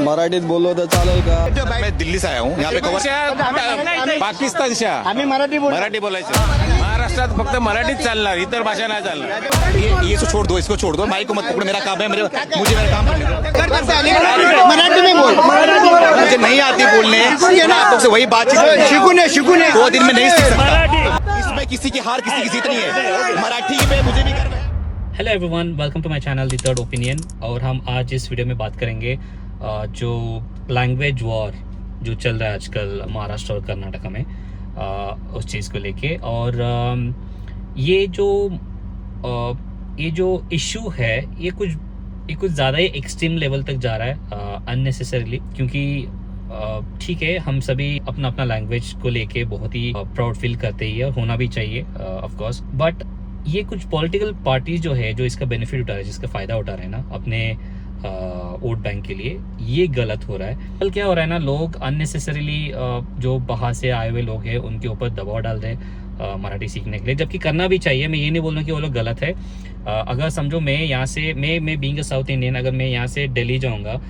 मराठीत बोललो तर चालेल का? मैं दिल्ली से आया हूँ यहाँ पे पाकिस्तानच्या आम्ही मराठी बोल मराठी बोलायचं महाराष्ट्रात फक्त मराठीच चालणार, इतर भाषा नाही चालणार. ये इसको छोड़ दो, इसको छोड़ दो, माइक को मत पकड़ो, मेरा काम है, मुझे मेरा काम करने दो. मराठी में बोल. मुझे नहीं आती बोलने, मैं आप लोग से वही बातचीत शिकून आहे 2 दिन में नहीं सीख सकता. इसमें किसी की हार किसी की जीत नहीं है. मराठी पे मुझे भी गर्व है. Hello everyone, welcome to my channel the third opinion. और हम आज इस वीडियो में बात करेंगे जो लैंग्वेज वॉर जो चल रहा है आजकल महाराष्ट्र और कर्नाटक में, उस चीज़ को लेके. और ये जो इशू है ये कुछ ज़्यादा ही एक्सट्रीम लेवल तक जा रहा है अननेसेसरीली. क्योंकि ठीक है, हम सभी अपना अपना लैंग्वेज को लेके बहुत ही प्राउड फील करते ही है और होना भी चाहिए ऑफ कोर्स. बट ये कुछ पॉलिटिकल पार्टीज जो है जो इसका बेनिफिट उठा रहे हैं, जिसका फ़ायदा उठा रहे हैं ना अपने वोट बैंक के लिए, ये गलत हो रहा है. कल क्या हो रहा है ना, लोग अननेसेसरीली जो बाहर से आए हुए लोग हैं उनके ऊपर दबाव डाल रहे हैं मराठी सीखने के लिए, जबकि करना भी चाहिए. मैं ये नहीं बोल रहा कि वो लोग गलत है. अगर समझो मैं यहाँ से मैं बीइंग अ साउथ इंडियन, अगर मैं यहाँ से दिल्ली जाऊँगा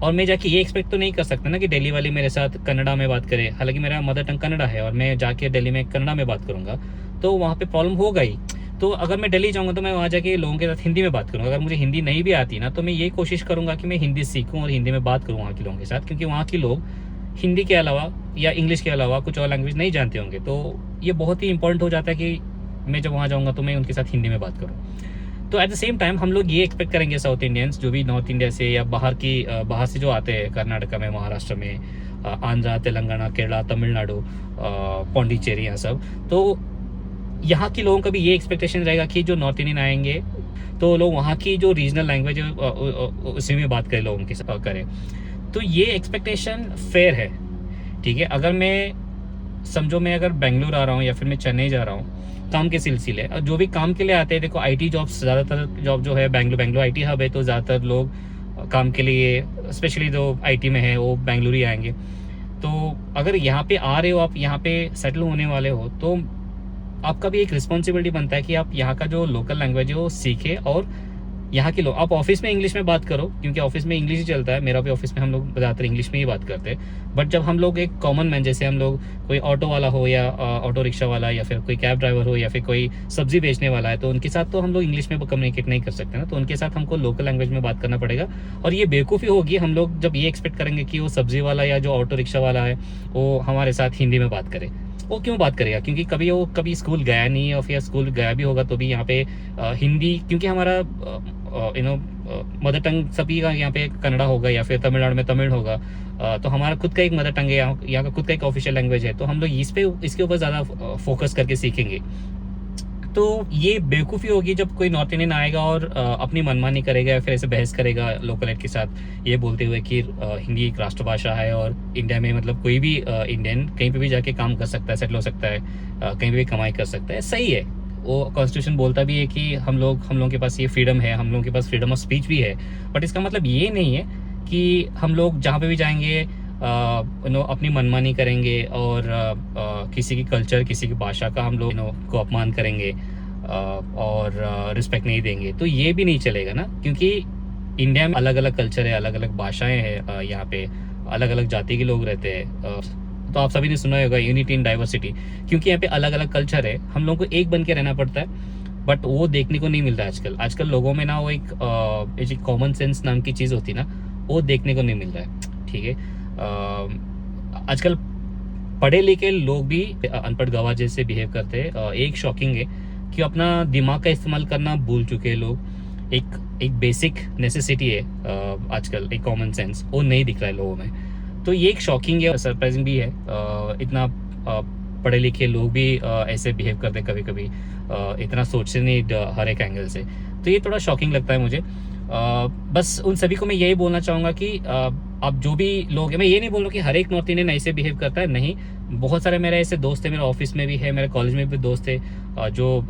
और मैं जाके ये एक्सपेक्ट तो नहीं कर सकता ना कि दिल्ली वाले मेरे साथ कन्नड़ा में बात करे. हालांकि मेरा मदर टंग कन्नड़ा है और मैं जाके दिल्ली में कन्नड़ा में बात करूँगा तो वहाँ पे प्रॉब्लम होगा ही. तो अगर मैं दिल्ली जाऊँगा तो मैं वहाँ जाके लोगों के साथ हिंदी में बात करूँगा. अगर मुझे हिंदी नहीं भी आती ना तो मैं ये कोशिश करूँगा कि मैं हिंदी सीखूँ और हिंदी में बात करूँ वहाँ के लोगों के साथ, क्योंकि वहाँ के लोग हिंदी के अलावा या इंग्लिश के अलावा कुछ और लैंग्वेज नहीं जानते होंगे. तो ये बहुत ही इंपॉर्टेंट हो जाता है कि मैं जब वहाँ जाऊँगा तो मैं उनके साथ हिंदी में बात करूँ. तो एट द सेम टाइम हम लोग ये एक्सपेक्ट करेंगे साउथ इंडियंस जो भी नॉर्थ इंडिया से या बाहर से जो आते हैं, कर्नाटका में, महाराष्ट्र में, आंध्रा, तेलंगाना, केरला, तमिलनाडु, पौंडीचेरी, यहाँ सब, तो यहाँ के लोगों का भी ये एक्सपेक्टेशन रहेगा कि जो नॉर्थ इंडियन आएंगे तो लोग वहाँ की जो रीजनल लैंग्वेज है उसी में बात करें, लोगों के साथ करें. तो ये एक्सपेक्टेशन फेयर है, ठीक है. अगर मैं समझो मैं अगर बेंगलुरु आ रहा हूँ या फिर मैं चेन्नई जा रहा हूँ काम के सिलसिले, और जो भी काम के लिए आते हैं, देखो आईटी जॉब्स, ज़्यादातर जॉब जो है बेंगलुरु आईटी हब है, तो ज़्यादातर लोग काम के लिए, स्पेशली जो आईटी में है, वो बेंगलुरु ही आएंगे. तो अगर यहाँ पे आ रहे हो, आप यहाँ पे सेटल होने वाले हो, तो आपका भी एक रिस्पॉन्सिबिलिटी बनता है कि आप यहाँ का जो लोकल लैंग्वेज है वो सीखें. और यहाँ के लोग, आप ऑफिस में इंग्लिश में बात करो, क्योंकि ऑफिस में इंग्लिश ही चलता है. मेरा भी ऑफिस में हम लोग ज़्यादातर इंग्लिश में ही बात करते हैं. बट जब हम लोग एक कॉमन मैन, जैसे हम लोग कोई ऑटो वाला हो या ऑटो रिक्शा वाला या फिर कोई कैब ड्राइवर हो या फिर कोई सब्जी बेचने वाला है, तो उनके साथ तो हम लोग इंग्लिश में कम्युनिकेट नहीं कर सकते ना. तो उनके साथ हमको लोकल लैंग्वेज में बात करना पड़ेगा. और ये बेवकूफ़ी होगी हम लोग जब ये एक्सपेक्ट करेंगे कि वो सब्जी वाला या जो ऑटो रिक्शा वाला है वो हमारे साथ हिंदी में बात करे. वो क्यों बात करेगा? क्योंकि कभी स्कूल गया नहीं, और फिर स्कूल गया भी होगा तो भी यहाँ पे हिंदी, क्योंकि हमारा मदर टंग सभी का यहाँ पे कन्नड़ा होगा या फिर तमिलनाडु में तमिल होगा, तो हमारा खुद का एक मदर टंग है, यहाँ का खुद का एक ऑफिशियल लैंग्वेज है. तो हम लोग इसके ऊपर ज़्यादा फोकस करके सीखेंगे. तो ये बेवकूफ़ी होगी जब कोई नॉर्थ इंडियन आएगा और अपनी मनमानी करेगा या फिर ऐसे बहस करेगा लोकल एड के साथ, ये बोलते हुए कि हिंदी एक राष्ट्रभाषा है और इंडिया में मतलब कोई भी इंडियन कहीं पे भी जाके काम कर सकता है, सेटल हो सकता है, कहीं पे भी कमाई कर सकता है. सही है, वो कॉन्स्टिट्यूशन बोलता भी है कि हम लोगों के पास ये फ्रीडम है, हम लोगों के पास फ्रीडम ऑफ स्पीच भी है. बट इसका मतलब ये नहीं है कि हम लोग जहाँ पे भी जाएंगे अपनी मनमानी करेंगे और किसी की कल्चर, किसी की भाषा का हम लोग को अपमान करेंगे और रिस्पेक्ट नहीं देंगे. तो ये भी नहीं चलेगा ना, क्योंकि इंडिया में अलग अलग कल्चर है, अलग अलग भाषाएं हैं, यहाँ पे अलग अलग जाति के लोग रहते हैं. तो आप सभी ने सुना होगा यूनिटी इन डाइवर्सिटी, क्योंकि यहाँ पे अलग अलग कल्चर है, हम लोगों को एक बन के रहना पड़ता है. बट वो देखने को नहीं मिल रहा है आजकल लोगों में ना. वो एक कॉमन सेंस नाम की चीज़ होती ना, वो देखने को नहीं मिल रहा है, ठीक है. आजकल पढ़े लिखे लोग भी अनपढ़ गवाह जैसे बिहेव करते हैं. एक शॉकिंग है कि अपना दिमाग का इस्तेमाल करना भूल चुके हैं लोग. एक बेसिक नेसेसिटी है आजकल, एक कॉमन सेंस, वो नहीं दिख रहा है लोगों में. तो ये एक शॉकिंग है और सरप्राइजिंग भी है. इतना पढ़े लिखे लोग भी ऐसे बिहेव करते कभी कभी, इतना सोचते नहीं हर एक एंगल से. तो ये थोड़ा शॉकिंग लगता है मुझे. बस उन सभी को मैं यही बोलना चाहूँगा कि अब जो भी लोग हैं, मैं ये नहीं बोल रहा कि हर एक नॉर्थ इंडियन ऐसे बिहेव करता है, नहीं. बहुत सारे मेरे ऐसे दोस्त हैं, मेरे ऑफिस में भी है, मेरे कॉलेज में भी दोस्त थे जो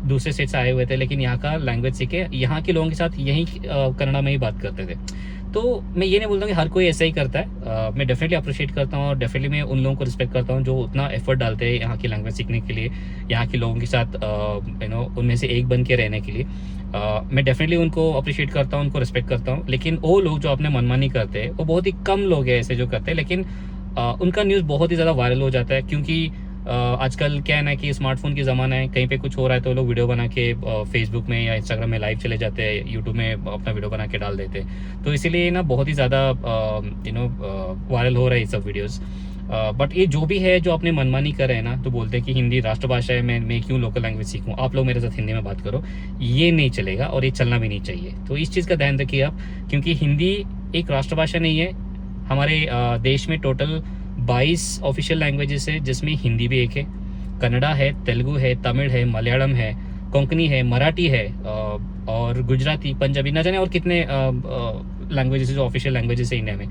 दूसरे स्टेट से आए हुए थे, लेकिन यहाँ का लैंग्वेज सीखे यहाँ के लोगों के साथ यहीं कन्नड़ा में ही बात करते थे. तो मैं ये नहीं बोलता हूँ कि हर कोई ऐसा ही करता है। मैं डेफिनेटली अप्रिशिएट करता हूँ और डेफिनेटली मैं उन लोगों को रिस्पेक्ट करता हूँ जो उतना एफर्ट डालते हैं यहाँ की लैंग्वेज सीखने के लिए, यहाँ के लोगों के साथ उनमें से एक बन के रहने के लिए। मैं डेफिनेटली उनको अप्रिशिएट करता हूँ, उनको रिस्पेक्ट करता हूँ। लेकिन वो लोग जो अपने मनमानी करते हैं वो बहुत ही कम लोग हैं ऐसे जो करते हैं, लेकिन उनका न्यूज़ बहुत ही ज़्यादा वायरल हो जाता है। क्योंकि आजकल क्या है ना कि स्मार्टफोन की ज़माना है, कहीं पे कुछ हो रहा है तो लोग वीडियो बना के फेसबुक में या इंस्टाग्राम में लाइव चले जाते हैं, यूट्यूब में अपना वीडियो बना के डाल देते हैं। तो इसीलिए ना बहुत ही ज़्यादा वायरल हो रहा है ये सब वीडियोस। बट ये जो भी है जो अपने मनमानी कर रहे हैं ना, तो बोलते हैं कि हिंदी राष्ट्रभाषा है, मैं क्यों लोकल लैंग्वेज सीखूं, आप लोग मेरे साथ हिंदी में बात करो, ये नहीं चलेगा और ये चलना भी नहीं चाहिए। तो इस चीज़ का ध्यान रखिए आप, क्योंकि हिंदी एक राष्ट्रभाषा नहीं है। हमारे देश में टोटल 22 ऑफिशियल लैंग्वेजेस है, जिसमें हिंदी भी एक है, कन्नड़ा है, तेलुगु है, तमिल है, मलयालम है, कोंकणी है, मराठी है और गुजराती, पंजाबी, न जाने और कितने लैंग्वेजेस जो ऑफिशियल लैंग्वेजेस है इंडिया में।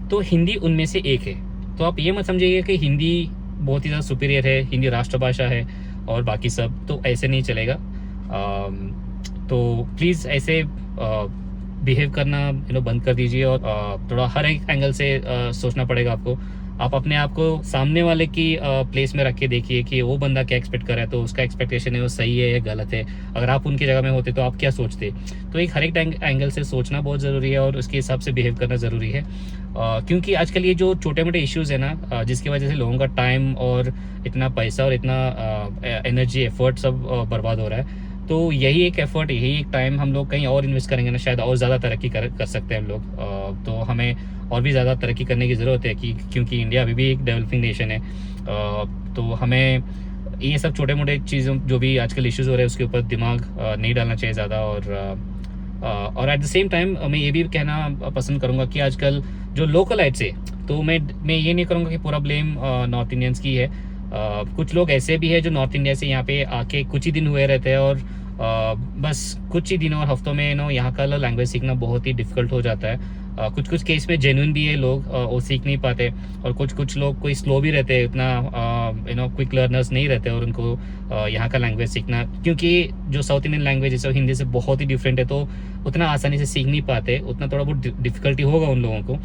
तो हिंदी उनमें से एक है। तो आप ये मत समझिएगा कि हिंदी बहुत ही ज़्यादा सुपीरियर है, हिंदी राष्ट्रभाषा है और बाकी सब, तो ऐसे नहीं चलेगा। तो प्लीज़ ऐसे बिहेव करना बंद कर दीजिए और थोड़ा हर एक एंगल से सोचना पड़ेगा आपको। आप अपने आप को सामने वाले की प्लेस में रख के देखिए कि वो बंदा क्या एक्सपेक्ट कर रहा है, तो उसका एक्सपेक्टेशन है वो सही है या गलत है। अगर आप उनकी जगह में होते तो आप क्या सोचते। तो एक हर एक एंगल से सोचना बहुत ज़रूरी है और उसके हिसाब से बिहेव करना ज़रूरी है। क्योंकि आजकल ये जो छोटे मोटे इश्यूज़ है ना, जिसकी वजह से लोगों का टाइम और इतना पैसा और इतना एनर्जी एफर्ट सब बर्बाद हो रहा है, तो यही एक एफर्ट, यही एक टाइम हम लोग कहीं और इन्वेस्ट करेंगे ना, शायद और ज़्यादा तरक्की कर सकते हैं हम लोग। तो हमें और भी ज़्यादा तरक्की करने की ज़रूरत है क्योंकि इंडिया अभी भी एक डेवलपिंग नेशन है। तो हमें ये सब छोटे मोटे चीज़ों जो भी आजकल इश्यूज़ हो रहे हैं उसके ऊपर दिमाग नहीं डालना चाहिए ज़्यादा। और एट द सेम टाइम मैं ये भी कहना पसंद करूँगा कि आजकल जो लोकलाइट्स है, तो मैं ये नहीं करूँगा कि पूरा ब्लेम नॉर्थ इंडियंस की है। कुछ लोग ऐसे भी है जो नॉर्थ इंडिया से यहाँ पे आके कुछ ही दिन हुए रहते हैं और बस कुछ ही दिनों और हफ्तों में यहाँ का लैंग्वेज सीखना बहुत ही डिफ़िकल्ट हो जाता है। कुछ केस में जेन्युइन भी है लोग, वो सीख नहीं पाते, और कुछ लोग कोई स्लो भी रहते हैं, इतना क्विक लर्नर्स नहीं रहते और उनको यहाँ का लैंग्वेज सीखना, क्योंकि जो साउथ इंडियन लैंग्वेज है हिंदी से बहुत ही डिफरेंट है, तो उतना आसानी से सीख नहीं पाते, उतना थोड़ा बहुत डिफ़िकल्टी होगा उन लोगों को।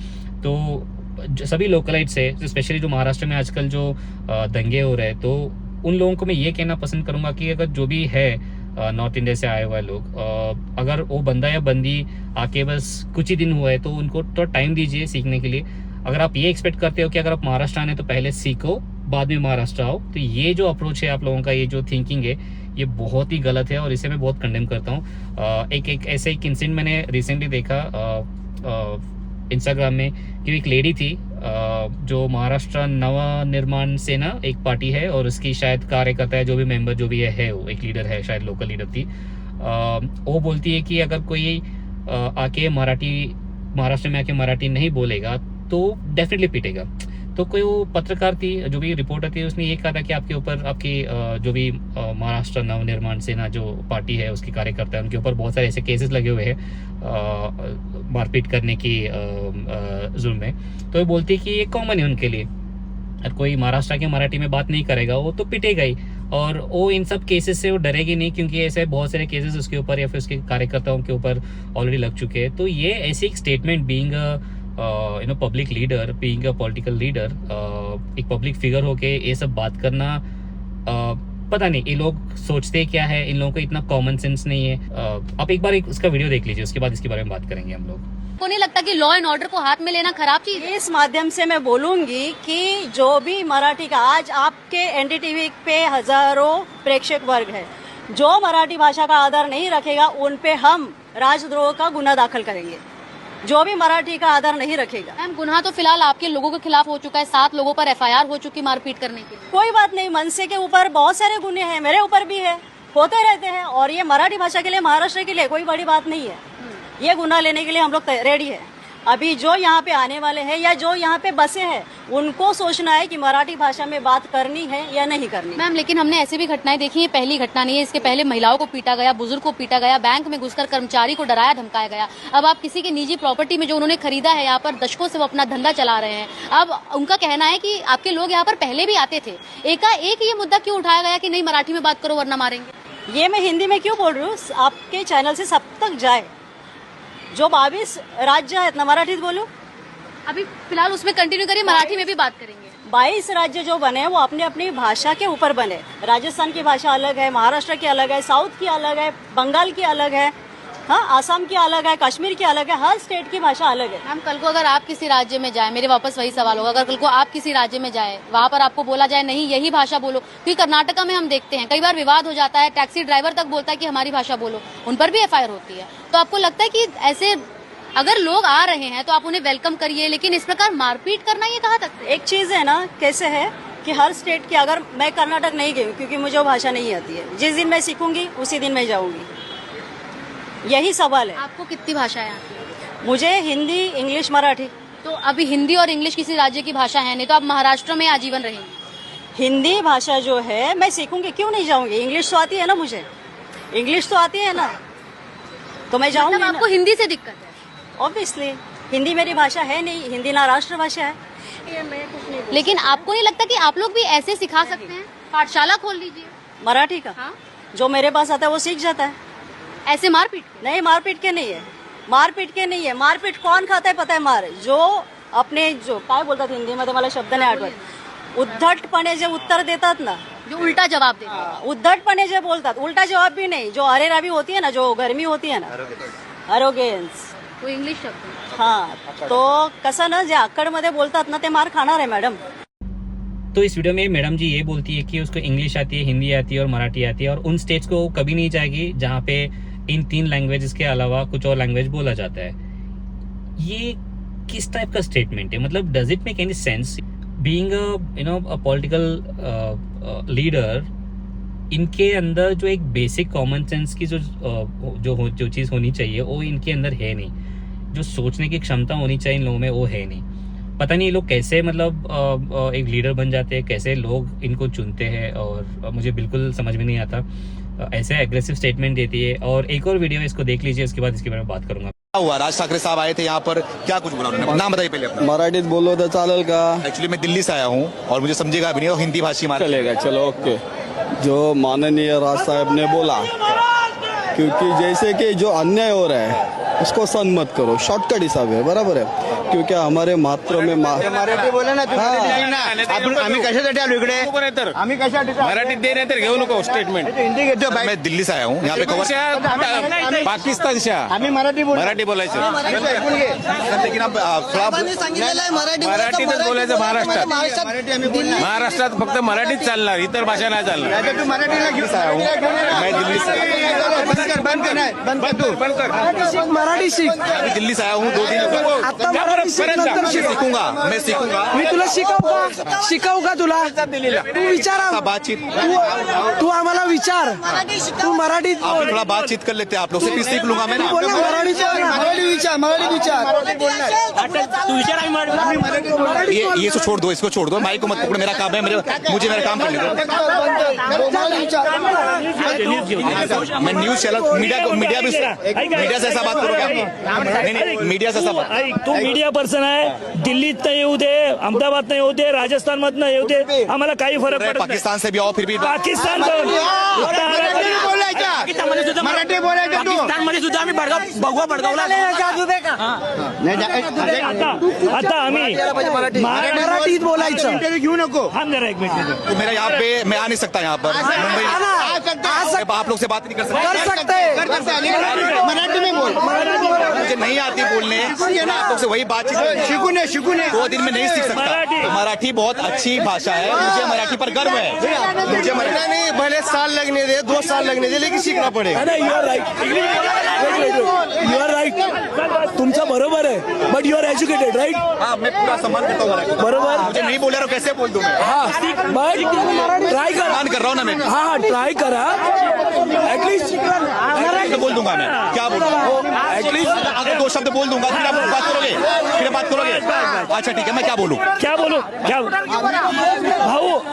तो सभी लोकलाइट्स है, स्पेशली जो महाराष्ट्र में आजकल जो दंगे हो रहे हैं, तो उन लोगों को मैं ये कहना पसंद करूँगा कि अगर जो भी है नॉर्थ इंडिया से आए हुए लोग, अगर वो बंदा या बंदी आके बस कुछ ही दिन हुआ है तो उनको तो टाइम दीजिए सीखने के लिए। अगर आप ये एक्सपेक्ट करते हो कि अगर आप महाराष्ट्र आने तो पहले सीखो बाद में महाराष्ट्र आओ, तो ये जो अप्रोच है आप लोगों का, ये जो थिंकिंग है, ये बहुत ही गलत है और इसे मैं बहुत कंडेम करता हूँ। एक ऐसे एक इंसिडेंट मैंने रिसेंटली देखा इंस्टाग्राम में कि एक लेडी थी जो महाराष्ट्र नव निर्माण सेना एक पार्टी है और उसकी शायद कार्यकर्ता है, जो भी मेंबर जो भी है वो एक लीडर है, शायद लोकल लीडर थी। वो बोलती है कि अगर कोई आके महाराष्ट्र में आके मराठी नहीं बोलेगा तो डेफिनेटली पीटेगा। तो कोई वो पत्रकार थी, जो भी रिपोर्टर थी, उसने ये कहा था कि आपके ऊपर आपकी जो भी महाराष्ट्र नवनिर्माण सेना जो पार्टी है उसके कार्यकर्ता है, उनके ऊपर बहुत सारे ऐसे केसेस लगे हुए हैं मारपीट करने की जुर्म में। तो वो बोलती है कि ये कॉमन है उनके लिए, अगर कोई महाराष्ट्र के मराठी में बात नहीं करेगा वो तो पिटेगा ही, और वो इन सब केसेस से वो डरेगी नहीं, क्योंकि ऐसे बहुत सारे केसेस उसके ऊपर या फिर उसके कार्यकर्ताओं के ऊपर ऑलरेडी लग चुके हैं। तो ये ऐसी एक statement, being public leader, being a political leader, एक पब्लिक फिगर होके ये सब बात करना, पता नहीं ये लोग सोचते क्या है, इन लोगों को इतना कॉमन सेंस नहीं है। आप एक बार उसका वीडियो देख लीजिए, उसके बाद इसके बारे में बात करेंगे हम लोग। को नहीं लगता कि लॉ एंड ऑर्डर को हाथ में लेना खराब चीज है? इस माध्यम से मैं बोलूंगी कि जो भी मराठी का, आज आपके एनडीटीवी पे हजारों प्रेक्षक वर्ग है, जो मराठी भाषा का आदर नहीं रखेगा उन पे हम राजद्रोह का गुना दाखिल करेंगे। जो भी मराठी का आदर नहीं रखेगा। मैम, गुनाह तो फिलहाल आपके लोगों के खिलाफ हो चुका है, 7 लोगों पर एफआईआर हो चुकी मारपीट करने की। कोई बात नहीं, मनसे के ऊपर बहुत सारे गुने हैं, मेरे ऊपर भी है, होते रहते हैं, और ये मराठी भाषा के लिए, महाराष्ट्र के लिए कोई बड़ी बात नहीं है। ये गुनाह लेने के लिए हम लोग रेडी है। अभी जो यहाँ पे आने वाले हैं या जो यहाँ पे बसे हैं, उनको सोचना है कि मराठी भाषा में बात करनी है या नहीं करनी। मैम, लेकिन हमने ऐसी भी घटनाएं देखी है, पहली घटना नहीं है, इसके पहले महिलाओं को पीटा गया, बुजुर्ग को पीटा गया, बैंक में घुसकर कर्मचारी को डराया धमकाया गया। अब आप किसी की निजी प्रॉपर्टी में जो उन्होंने खरीदा है, यहाँ पर दशकों से वो अपना धंधा चला रहे हैं। अब उनका कहना है कि आपके लोग यहाँ पर पहले भी आते थे, एकाएक ये मुद्दा क्यों उठाया गया कि नहीं मराठी में बात करो वरना मारेंगे? ये मैं हिंदी में क्यों बोल रही हूँ, आपके चैनल से सब तक जाए जो 22 राज्य आहेत ना, मराठीत बोलू? अभी फिलहाल उसमें कंटिन्यू करिए, मराठी में भी बात करेंगे। 22 राज्य जो बने वो अपनी अपनी भाषा के ऊपर बने। राजस्थान की भाषा अलग है, महाराष्ट्र की अलग है, साउथ की अलग है, बंगाल की अलग है, हाँ, आसाम की अलग है, कश्मीर की अलग है, हर स्टेट की भाषा अलग है। मैम कल को अगर आप किसी राज्य में जाए, मेरे वापस वही सवाल होगा, अगर कल को आप किसी राज्य में जाए, वहाँ पर आपको बोला जाए नहीं यही भाषा बोलो, क्योंकि कर्नाटका में हम देखते हैं कई बार विवाद हो जाता है, टैक्सी ड्राइवर तक बोलता है कि हमारी भाषा बोलो, उन पर भी FIR होती है। तो आपको लगता है कि ऐसे अगर लोग आ रहे हैं तो आप उन्हें वेलकम करिए, लेकिन इस प्रकार मारपीट करना ये कहाँ तक है? एक चीज है ना, कैसे है कि हर स्टेट की, अगर मैं कर्नाटक नहीं गई क्योंकि मुझे वो भाषा नहीं आती है, जिस दिन मैं सीखूंगी उसी दिन मैं जाऊंगी, यही सवाल है। आपको कितनी भाषाएं आती हैं? मुझे हिंदी, इंग्लिश, मराठी। तो अभी हिंदी और इंग्लिश किसी राज्य की भाषा है नहीं, तो आप महाराष्ट्र में आजीवन रहेंगे। हिंदी भाषा जो है मैं सीखूंगी, क्यों नहीं जाऊंगी? इंग्लिश तो आती है ना मुझे, इंग्लिश तो आती है ना, तो मैं जाऊंगी मतलब ना। आपको हिंदी से दिक्कत है? ऑब्वियसली हिंदी मेरी भाषा है नहीं, हिंदी ना राष्ट्रभाषा है। ये मैं कुछ नहीं बोल- लेकिन आपको नहीं लगता कि आप लोग भी ऐसे सिखा सकते हैं? पाठशाला खोल लीजिए। मराठी का हाँ? जो मेरे पास आता है वो सीख जाता है। ऐसे मारपीट के? नहीं, मारपीट के नहीं है, मारपीट के नहीं है। मारपीट कौन खाता है पता है? मार जो अपने, जो काय बोलतात हिंदीमध्ये, मला शब्द नाही आठवत, उद्धटपणे जे उत्तर देतात ना, जो उल्टा जवाब देते। उद्धटपणे जे बोलतात, उल्टा जवाब भी नहीं, जो अरेरावी होती है ना, जो गर्मी होती है ना, अरोगेन्स, वो इंग्लिश शब्द है। हाँ, तो कसं ना, जे आक्कडमध्ये बोलतात ना ते मार खाणार आहे मॅडम। तो इस वीडियो में मैडम जी ये बोलती है कि उसको इंग्लिश आती है, हिंदी आती है और मराठी आती है, और उन स्टेट्स को कभी नहीं जाएगी जहाँ पे इन 3 लैंग्वेजेस के अलावा कुछ और लैंग्वेज बोला जाता है। ये किस टाइप का स्टेटमेंट है? मतलब does it make any sense? Being a political leader, इनके अंदर जो एक बेसिक कॉमन सेंस की जो चीज़ होनी चाहिए वो इनके अंदर है नहीं। जो सोचने की क्षमता होनी चाहिए इन लोगों में वो है नहीं। पता नहीं ये लोग कैसे मतलब एक लीडर बन जाते हैं, कैसे लोग इनको चुनते हैं, और मुझे बिल्कुल समझ में नहीं आता। ऐसे एग्रेसिव स्टेटमेंट देती है। और एक और वीडियो है, इसको देख लीजिए, उसके बाद इसके बारे में बात करूंगा। क्या हुआ? राज ठाकरे साहब आए थे यहाँ पर, क्या कुछ बोला उन्होंने? नाम बताइए पहले अपना। मराठीत बोललो तर चालेल का? एक्चुअली मैं दिल्ली से आया हूँ और मुझे समझेगा भी नहीं, और हिंदी भाषी मार चलेगा, चलो ओके। जो माननीय राज साहब ने बोला, क्योंकि जैसे कि जो अन्याय हो रहा है उसको सहन मत करो, शॉर्टकट हिसाब है, बराबर है, क्योंकि हमारे मात्र में मराठी बोला ना तुम्ही, आम्ही कशासाठी आलो इकडे? आम्ही कशासाठी मराठीत दे नाही तर घेऊ नको स्टेटमेंट. हिंदी घेतो बाई. मैं दिल्ली से आया हूँ यहाँ पे कवर पाकिस्तानच्या आम्ही मराठी बोल मराठी बोलायचं. लेकिन अब थोड़ा मराठीतच बोलायचं. महाराष्ट्रात मराठी आम्ही बोलणार. महाराष्ट्रात फक्त मराठीच चालणार, इतर भाषा नाही चालणार. नाही तर तू मराठीला घेऊन मैं दिल्ली से बंद कर, बंद कर, बंद कर तू. बंद कर. मराठी शिक. अभी दिल्ली से आया हूँ 2 दिन आता मराठी शिक, नंतर शिक. सीखूंगा, मैं सीखूंगा। मी तुला शिकवू का तुला? तू विचार, बातचीत तू आम्हाला विचार, तू मराठीत आप बोल. थोड़ा बातचीत कर लेते हैं आप लोग से, फिर सीख लूंगा मैं ना। बोल ना, मराठीत बोल ना. मराठी विचार, मराठी विचार. ये तो छोड़ दो, इसको छोड़ दो, माइक को मत पकड़ो, मेरा काम है, मुझे मेरा काम करने दो। मैं न्यूज चैनल, मीडिया से ऐसा बात करोगे आप? नहीं, मीडिया से ऐसा बात. तू मीडिया पर्सन आहे. दिल्लीत नाही येऊ दे, अहमदाबाद नाही येऊ दे, राजस्थान मधनं येऊ दे, आम्हाला काही फरक पडत नाही. पाकिस्तान से भी आओ, फिर भी पाकिस्तान मराठी बोलायचं, मराठी बोलायचं तू. पाकिस्तानमध्ये सुद्धा आम्ही भगवा भडकावला. आता आम्ही मराठीत बोलायचं. इंटरव्ह्यू घेऊ नको. थांब जरा एक मिनिट. तो मेरा यहाँ पे, मैं आ नहीं सकता यहाँ पर मुंबई. आप लोग से बात नहीं कर सकता. कर सकते हैं, मराठी में बोल. मुझे नहीं आती बोलने, आप लोग से वही बातचीत शिकून ये, शिकून ये. 2 दिन में नहीं सीख सकता. तो मराठी बहुत अच्छी भाषा है, मुझे मराठी पर गर्व है. मुझे मराठी नहीं, भले साल लगने दे, 2 साल लगने दे, लेकिन सीखना पड़ेगा. You are right. तुमचं बरोबर आहे, but you are educated right. हाँ, मैं पूरा सम्मान करता हूँ मराठी का. बरोबर. मुझे नहीं बोल रहा हूँ, कैसे बोल दूँ मैं? बट ट्राय करा. सम्मान कर रहा हूँ ना मैं. हाँ ट्राय करा ऍटलीस्ट. तो बोल दूंगा मैं, क्या बोलूँ? ऍटलीस्ट अगर 2 शब्द बोल दूंगा, फिर आप बात करोगे, फिर बात करोगे. अच्छा ठीक है, मैं क्या बोलूँ? क्या बोलू? क्या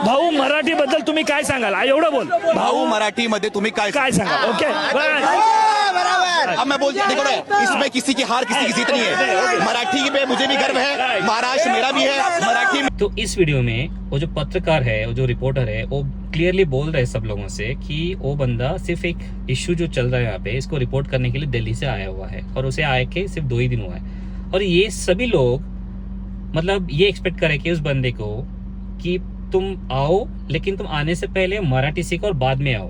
भाऊ मराठी बद्दल तुम्ही काय सांगाल? एवढं बोल. भाऊ मराठी मध्ये तुम्ही काय सांगाल? ओके अब मैं बोल देखो ना, इसमें किसी की हार किसी की जीत नहीं है. मराठी पे मुझे भी गर्व है, महाराष्ट्र मेरा भी है. मराठी तो इस वीडियो में वो जो पत्रकार है, वो जो रिपोर्टर है, वो क्लियरली बोल रहे हैं सब लोगों से कि वो बंदा सिर्फ एक इश्यू जो चल रहा है यहाँ पे, इसको रिपोर्ट करने के लिए दिल्ली से आया हुआ है और उसे आए के सिर्फ 2 ही दिन हुआ है। और ये सभी लोग मतलब ये एक्सपेक्ट करें कि उस बंदे को कि तुम आओ, लेकिन तुम आने से पहले मराठी सीखो और बाद में आओ।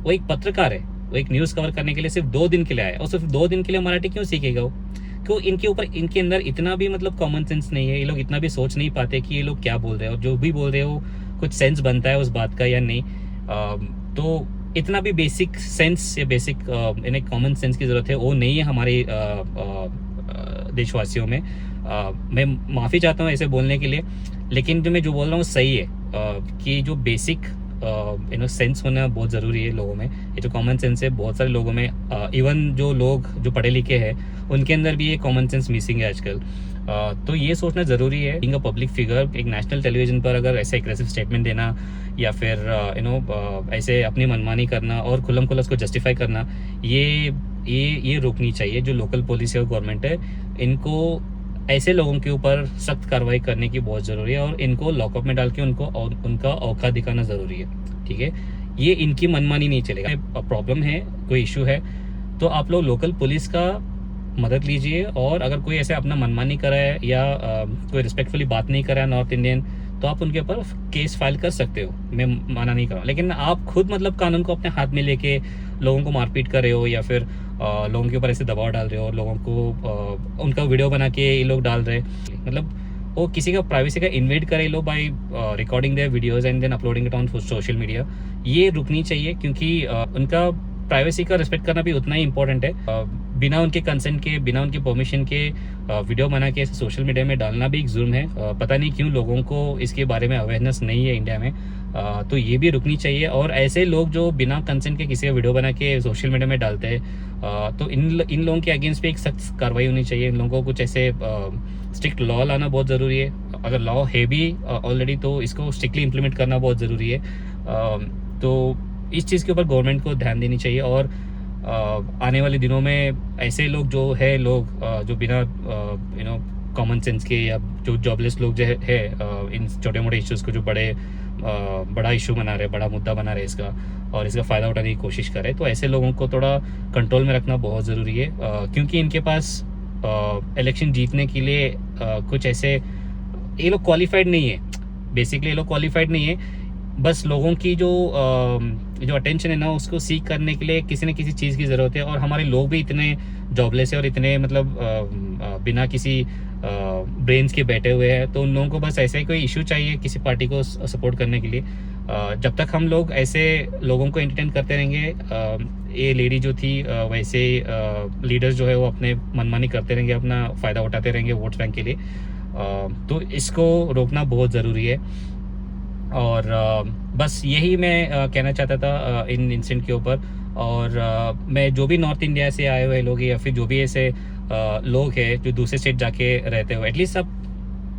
वो एक पत्रकार है, वो एक न्यूज़ कवर करने के लिए सिर्फ 2 दिन के लिए आया, और सिर्फ 2 दिन के लिए मराठी क्यों सीखेगा वो? क्यों इनके अंदर इतना भी मतलब कॉमन सेंस नहीं है, ये लोग इतना भी सोच नहीं पाते कि ये लोग क्या बोल रहे हैं, और जो भी बोल रहे हो कुछ सेंस बनता है उस बात का या नहीं। तो इतना भी बेसिक सेंस या बेसिक इन्हें कॉमन सेंस की ज़रूरत है, वो नहीं है हमारे देशवासियों में। मैं माफ़ी चाहता हूँ ऐसे बोलने के लिए, लेकिन जो मैं जो बोल रहा हूँ सही है कि जो बेसिक सेंस होना बहुत ज़रूरी है लोगों में। ये जो कॉमन सेंस है बहुत सारे लोगों में, इवन जो लोग जो पढ़े लिखे हैं उनके अंदर भी ये कॉमन सेंस मिसिंग है आजकल। तो ये सोचना ज़रूरी है, बीइंग अ पब्लिक फिगर, एक नेशनल टेलीविजन पर अगर ऐसे एग्रेसिव स्टेटमेंट देना या फिर ऐसे अपनी मनमानी करना और खुल्लम खुल्ला उसको जस्टिफाई करना, ये रोकनी चाहिए। जो लोकल पुलिस है और गवर्नमेंट है, इनको ऐसे लोगों के ऊपर सख्त कार्रवाई करने की बहुत ज़रूरी है और इनको लॉकअप में डाल के उनका औकात दिखाना ज़रूरी है। ठीक है, ये इनकी मनमानी नहीं चलेगा। प्रॉब्लम है, कोई इशू है, तो आप लोग लोकल पुलिस का मदद लीजिए, और अगर कोई ऐसे अपना मनमानी करा है या कोई रिस्पेक्टफुली बात नहीं करा है नॉर्थ इंडियन, तो आप उनके ऊपर केस फाइल कर सकते हो, मैं माना नहीं कर रहा हूँ। लेकिन आप खुद मतलब कानून को अपने हाथ में लेके लोगों को मारपीट कर रहे हो या फिर लोगों के ऊपर ऐसे दबाव डाल रहे हो, लोगों को उनका वीडियो बना के ये लोग डाल रहे, मतलब वो किसी का प्राइवेसी का इन्वेड करे लो by recording their videos and then uploading it on social media. ये रुकनी चाहिए, क्योंकि उनका प्राइवेसी का रिस्पेक्ट करना भी उतना ही इम्पोर्टेंट है। बिना उनके कंसेंट के, बिना उनके परमिशन के वीडियो बना के सोशल मीडिया में डालना भी एक जुर्म है। पता नहीं क्यों लोगों को इसके बारे में अवेयरनेस नहीं है इंडिया में। तो ये भी रुकनी चाहिए, और ऐसे लोग जो बिना कंसेंट के किसी का वीडियो बना के सोशल मीडिया में डालते हैं, तो इन लोगों के अगेंस्ट पे एक सख्त कार्रवाई होनी चाहिए। इन लोगों को कुछ ऐसे स्ट्रिक्ट लॉ लाना बहुत ज़रूरी है। अगर लॉ है भी ऑलरेडी, तो इसको स्ट्रिक्टली इम्प्लीमेंट करना बहुत ज़रूरी है। तो इस चीज़ के ऊपर गवर्नमेंट को ध्यान देनी चाहिए, और आने वाले दिनों में ऐसे लोग जो है जो बिना कॉमन सेंस के या जो जॉबलेस लोग जो है इन छोटे मोटे इश्यूज़ को जो बड़ा इशू बना रहे, बड़ा मुद्दा बना रहे इसका, और इसका फ़ायदा उठाने की कोशिश करे, तो ऐसे लोगों को थोड़ा कंट्रोल में रखना बहुत ज़रूरी है। क्योंकि इनके पास इलेक्शन जीतने के लिए कुछ ऐसे, ये लोग क्वालिफाइड नहीं है, बेसिकली ये लोग क्वालिफाइड नहीं है। बस लोगों की जो अटेंशन है ना, उसको सीख करने के लिए किसी न किसी चीज़ की ज़रूरत है। और हमारे लोग भी इतने जॉबलेस है और इतने मतलब बिना किसी ब्रेन्स के बैठे हुए हैं, तो उन लोगों को बस ऐसा ही कोई इशू चाहिए किसी पार्टी को सपोर्ट करने के लिए। जब तक हम लोग ऐसे लोगों को एंटरटेन करते रहेंगे, ये लेडी जो थी वैसे लीडर्स जो है वो अपने मनमानी करते रहेंगे, अपना फ़ायदा उठाते रहेंगे वोट बैंक के लिए, तो इसको रोकना बहुत ज़रूरी है। और बस यही मैं कहना चाहता था इन इंसिडेंट के ऊपर। और मैं जो भी नॉर्थ इंडिया से आए हुए लोग या फिर जो भी ऐसे लोग हैं जो दूसरे स्टेट जाके रहते हो, एटलीस्ट आप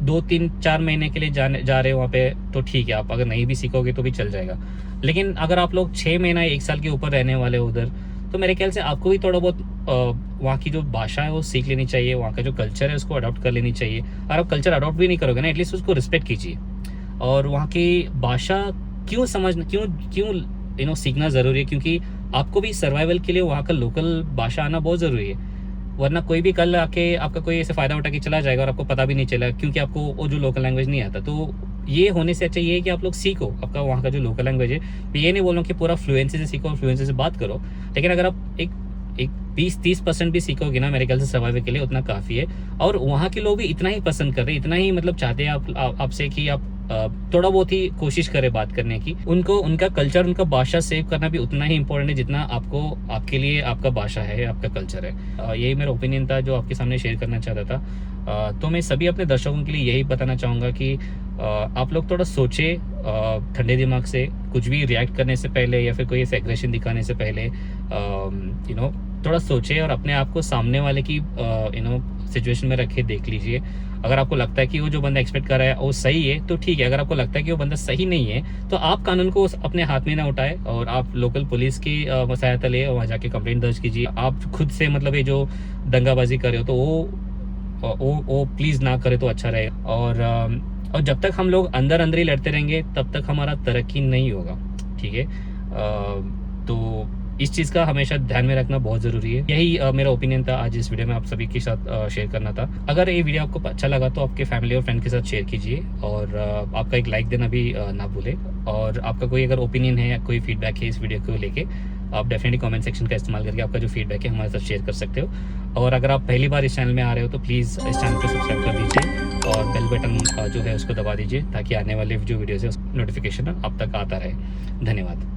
2-3-4 महीने के लिए जा रहे हो वहाँ पे, तो ठीक है, आप अगर नहीं भी सीखोगे तो भी चल जाएगा। लेकिन अगर आप लोग 6 महीना 1 साल के ऊपर रहने वाले हो उधर, तो मेरे ख्याल से आपको भी थोड़ा बहुत वहाँ की जो भाषा है वो सीख लेनी चाहिए, वहाँ का जो कल्चर है उसको अडॉप्ट कर लेनी चाहिए। और आप कल्चर अडॉप्ट भी नहीं करोगे ना, एटलीस्ट उसको रिस्पेक्ट कीजिए। और वहाँ की भाषा क्यों सीखना ज़रूरी है, क्योंकि आपको भी सर्वाइवल के लिए वहाँ का लोकल भाषा आना बहुत ज़रूरी है। वरना कोई भी कल आके आपका कोई ऐसे फ़ायदा उठा के चला जाएगा और आपको पता भी नहीं चला, क्योंकि आपको वो जो लोकल लैंग्वेज नहीं आता। तो ये होने से अच्छा ये है कि आप लोग सीखो आपका वहाँ का जो लोकल लैंग्वेज है। ये नहीं बोल रहा हूँ कि पूरा फ्लुएंसी से सीखो और फ्लुएंसी से बात करो, लेकिन अगर आप एक 20-30% भी सीखोगे ना, मेरे ख्याल से सर्वाइवल के लिए उतना काफ़ी है। और वहाँ के लोग भी इतना ही पसंद कर रहे हैं, इतना ही मतलब चाहते हैं आपसे कि आप थोड़ा बहुत ही कोशिश करें बात करने की। उनको उनका कल्चर, उनका भाषा सेव करना भी उतना ही इम्पोर्टेंट है जितना आपके लिए आपका भाषा है, आपका कल्चर है। यही मेरा ओपिनियन था जो आपके सामने शेयर करना चाहता था। तो मैं सभी अपने दर्शकों के लिए यही बताना चाहूँगा कि आप लोग थोड़ा सोचे ठंडे दिमाग से, कुछ भी रिएक्ट करने से पहले या फिर कोई ऐसे एग्रेशन दिखाने से पहले थोड़ा सोचे और अपने आप को सामने वाले की सिचुएशन में रखे देख लीजिए। अगर आपको लगता है कि वो जो बंदा एक्सपेक्ट कर रहा है वो सही है तो ठीक है, अगर आपको लगता है कि वो बंदा सही नहीं है तो आप कानून को अपने हाथ में ना उठाए और आप लोकल पुलिस की सहायता ले, वहाँ जाके कंप्लेंट दर्ज कीजिए। आप खुद से मतलब ये जो दंगाबाजी कर रहे हो तो वो प्लीज़ ना करे तो अच्छा रहेगा। और और जब तक हम लोग अंदर अंदर ही लड़ते रहेंगे तब तक हमारा तरक्की नहीं होगा, ठीक है। तो इस चीज़ का हमेशा ध्यान में रखना बहुत ज़रूरी है। यही मेरा ओपिनियन था आज इस वीडियो में आप सभी के साथ शेयर करना था। अगर ये वीडियो आपको अच्छा लगा तो आपके फैमिली और फ्रेंड के साथ शेयर कीजिए और आपका एक लाइक देना भी ना भूलें। और आपका कोई अगर ओपिनियन है या कोई फीडबैक है इस वीडियो को लेके, आप डेफिनेटली कमेंट सेक्शन का इस्तेमाल करके आपका जो फीडबैक है हमारे साथ शेयर कर सकते हो। और अगर आप पहली बार इस चैनल में आ रहे हो तो प्लीज़ इस चैनल को सब्सक्राइब कर दीजिए और बेल बटन जो है उसको दबा दीजिए ताकि आने वाले जो वीडियोज़ है नोटिफिकेशन अब तक आता रहे। धन्यवाद।